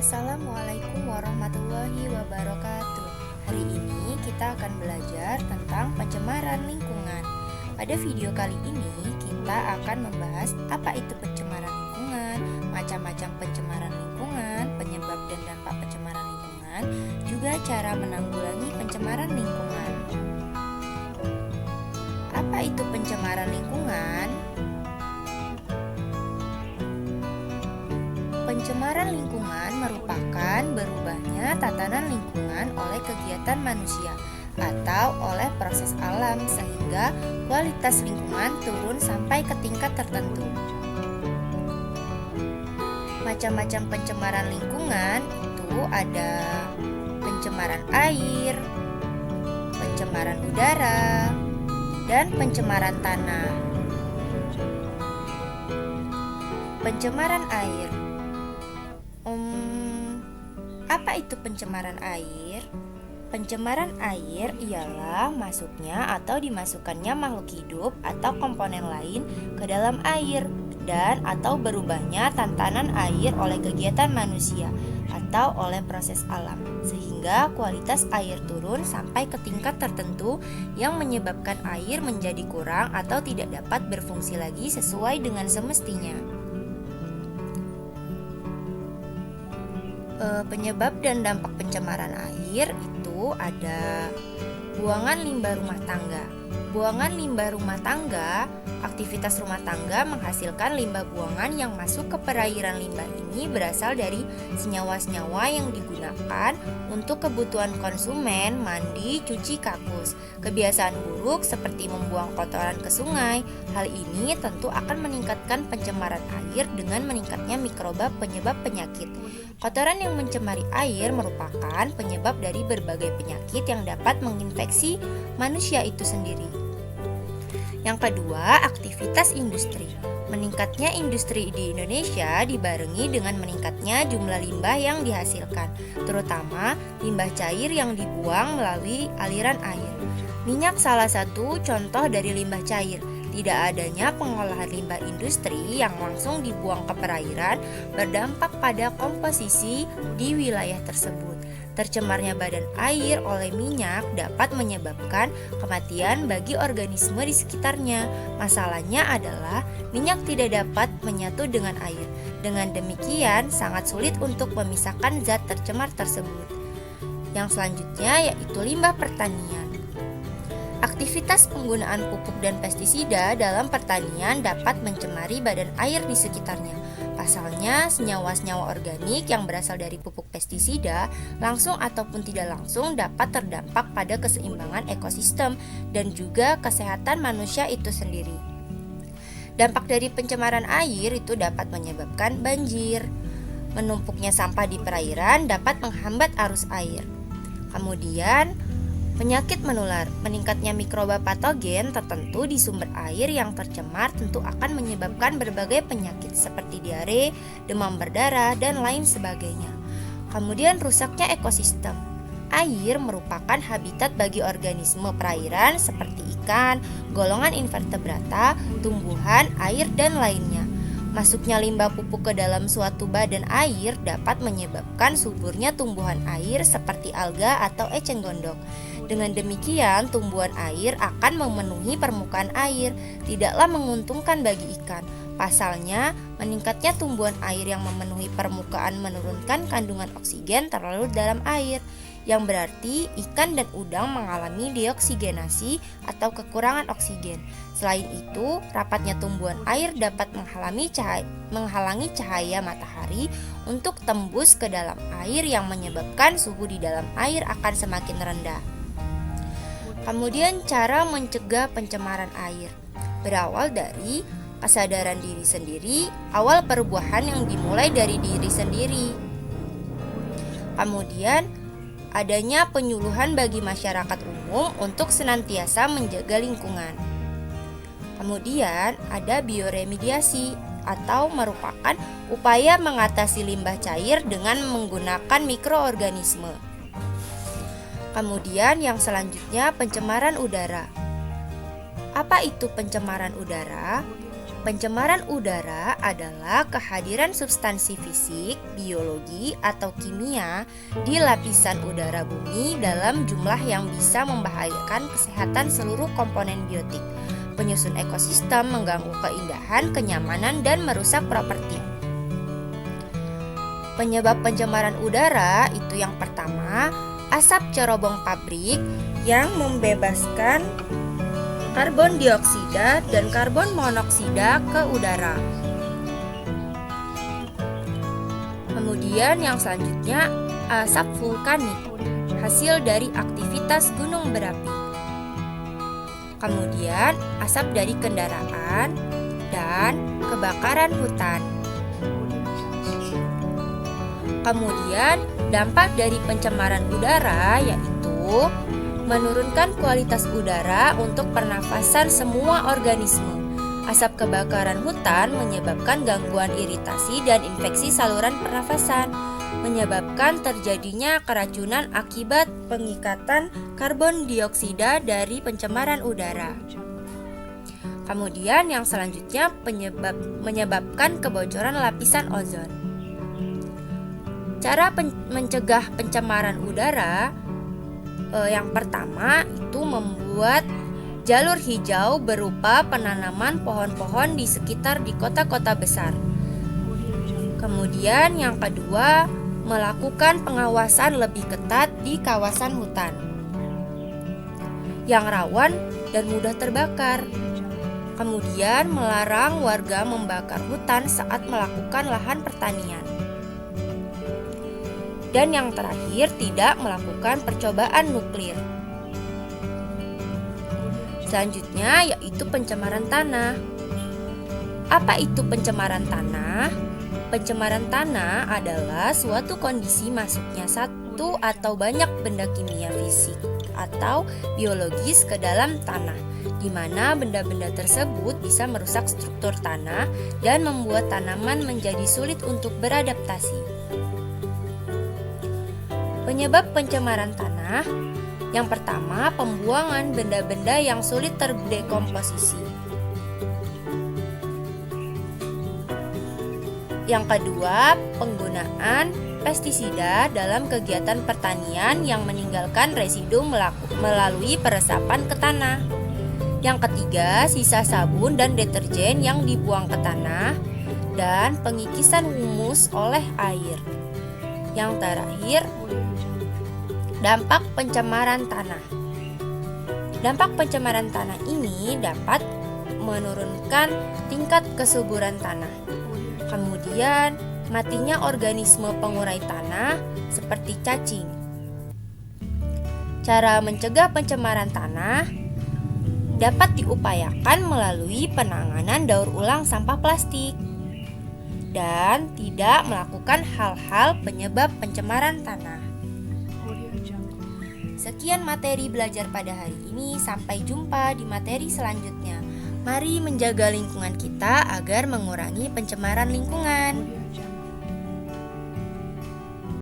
Assalamualaikum warahmatullahi wabarakatuh. Hari ini kita akan belajar tentang pencemaran lingkungan. Pada video kali ini kita akan membahas apa itu pencemaran lingkungan, macam-macam pencemaran lingkungan, penyebab dan dampak pencemaran lingkungan, juga cara menanggulangi pencemaran lingkungan. Apa itu pencemaran lingkungan? Pencemaran lingkungan merupakan berubahnya tatanan lingkungan oleh kegiatan manusia atau oleh proses alam sehingga kualitas lingkungan turun sampai ke tingkat tertentu. Macam-macam pencemaran lingkungan itu ada pencemaran air, pencemaran udara, dan pencemaran tanah. Pencemaran air. Apa itu pencemaran air? Pencemaran air ialah masuknya atau dimasukkannya makhluk hidup atau komponen lain ke dalam air dan atau berubahnya tatanan air oleh kegiatan manusia atau oleh proses alam sehingga kualitas air turun sampai ke tingkat tertentu yang menyebabkan air menjadi kurang atau tidak dapat berfungsi lagi sesuai dengan semestinya. Penyebab dan dampak pencemaran air itu ada buangan limbah rumah tangga. Buangan limbah rumah tangga, aktivitas rumah tangga menghasilkan limbah buangan yang masuk ke perairan. Limbah ini berasal dari senyawa-senyawa yang digunakan untuk kebutuhan konsumen, mandi, cuci kakus. Kebiasaan buruk seperti membuang kotoran ke sungai. Hal ini tentu akan meningkatkan pencemaran air dengan meningkatnya mikroba penyebab penyakit. Kotoran yang mencemari air merupakan penyebab dari berbagai penyakit yang dapat menginfeksi manusia itu sendiri. Yang kedua, aktivitas industri. Meningkatnya industri di Indonesia dibarengi dengan meningkatnya jumlah limbah yang dihasilkan, terutama limbah cair yang dibuang melalui aliran air. Minyak salah satu contoh dari limbah cair. Tidak adanya pengolahan limbah industri yang langsung dibuang ke perairan berdampak pada komposisi di wilayah tersebut. Tercemarnya badan air oleh minyak dapat menyebabkan kematian bagi organisme di sekitarnya. Masalahnya adalah minyak tidak dapat menyatu dengan air. Dengan demikian, sangat sulit untuk memisahkan zat tercemar tersebut. Yang selanjutnya yaitu limbah pertanian. Aktivitas penggunaan pupuk dan pestisida dalam pertanian dapat mencemari badan air di sekitarnya. Pasalnya, senyawa-senyawa organik yang berasal dari pupuk pestisida langsung ataupun tidak langsung dapat terdampak pada keseimbangan ekosistem dan juga kesehatan manusia itu sendiri. Dampak dari pencemaran air itu dapat menyebabkan banjir. Menumpuknya sampah di perairan dapat menghambat arus air. Kemudian, penyakit menular. Meningkatnya mikroba patogen tertentu di sumber air yang tercemar tentu akan menyebabkan berbagai penyakit seperti diare, demam berdarah, dan lain sebagainya. Kemudian rusaknya ekosistem. Air merupakan habitat bagi organisme perairan seperti ikan, golongan invertebrata, tumbuhan, air, dan lainnya. Masuknya limbah pupuk ke dalam suatu badan air dapat menyebabkan suburnya tumbuhan air seperti alga atau eceng gondok. Dengan demikian, tumbuhan air akan memenuhi permukaan air, tidaklah menguntungkan bagi ikan. Pasalnya, meningkatnya tumbuhan air yang memenuhi permukaan menurunkan kandungan oksigen terlalu dalam air, yang berarti ikan dan udang mengalami deoksigenasi atau kekurangan oksigen. Selain itu, rapatnya tumbuhan air dapat menghalangi cahaya matahari untuk tembus ke dalam air yang menyebabkan suhu di dalam air akan semakin rendah. Kemudian cara mencegah pencemaran air berawal dari kesadaran diri sendiri, awal perubahan yang dimulai dari diri sendiri. Kemudian adanya penyuluhan bagi masyarakat umum untuk senantiasa menjaga lingkungan. Kemudian ada bioremediasi atau merupakan upaya mengatasi limbah cair dengan menggunakan mikroorganisme. Kemudian yang selanjutnya pencemaran udara. Apa itu pencemaran udara? Pencemaran udara adalah kehadiran substansi fisik, biologi, atau kimia di lapisan udara bumi dalam jumlah yang bisa membahayakan kesehatan seluruh komponen biotik, penyusun ekosistem, mengganggu keindahan, kenyamanan, dan merusak properti. Penyebab pencemaran udara itu yang pertama, asap cerobong pabrik yang membebaskan karbon dioksida dan karbon monoksida ke udara. Kemudian yang selanjutnya, asap vulkanik, hasil dari aktivitas gunung berapi. Kemudian asap dari kendaraan dan kebakaran hutan. Kemudian dampak dari pencemaran udara yaitu menurunkan kualitas udara untuk pernafasan semua organisme. Asap kebakaran hutan menyebabkan gangguan iritasi dan infeksi saluran pernafasan, menyebabkan terjadinya keracunan akibat pengikatan karbon dioksida dari pencemaran udara. Kemudian yang selanjutnya menyebabkan kebocoran lapisan ozon. Cara mencegah pencemaran udara yang pertama itu membuat jalur hijau berupa penanaman pohon-pohon di sekitar di kota-kota besar. Kemudian yang kedua, melakukan pengawasan lebih ketat di kawasan hutan yang rawan dan mudah terbakar. Kemudian melarang warga membakar hutan saat melakukan lahan pertanian. Dan yang terakhir, tidak melakukan percobaan nuklir. Selanjutnya yaitu pencemaran tanah. Apa itu pencemaran tanah? Pencemaran tanah adalah suatu kondisi masuknya satu atau banyak benda kimia fisik atau biologis ke dalam tanah, di mana benda-benda tersebut bisa merusak struktur tanah dan membuat tanaman menjadi sulit untuk beradaptasi. Penyebab pencemaran tanah yang pertama, pembuangan benda-benda yang sulit terdekomposisi. Yang kedua, penggunaan pestisida dalam kegiatan pertanian yang meninggalkan residu melalui peresapan ke tanah. Yang ketiga, sisa sabun dan deterjen yang dibuang ke tanah dan pengikisan humus oleh air. Yang terakhir, dampak pencemaran tanah. Dampak pencemaran tanah ini dapat menurunkan tingkat kesuburan tanah. Kemudian, matinya organisme pengurai tanah seperti cacing. Cara mencegah pencemaran tanah dapat diupayakan melalui penanganan daur ulang sampah plastik dan tidak melakukan hal-hal penyebab pencemaran tanah. Sekian materi belajar pada hari ini, sampai jumpa di materi selanjutnya. Mari menjaga lingkungan kita agar mengurangi pencemaran lingkungan.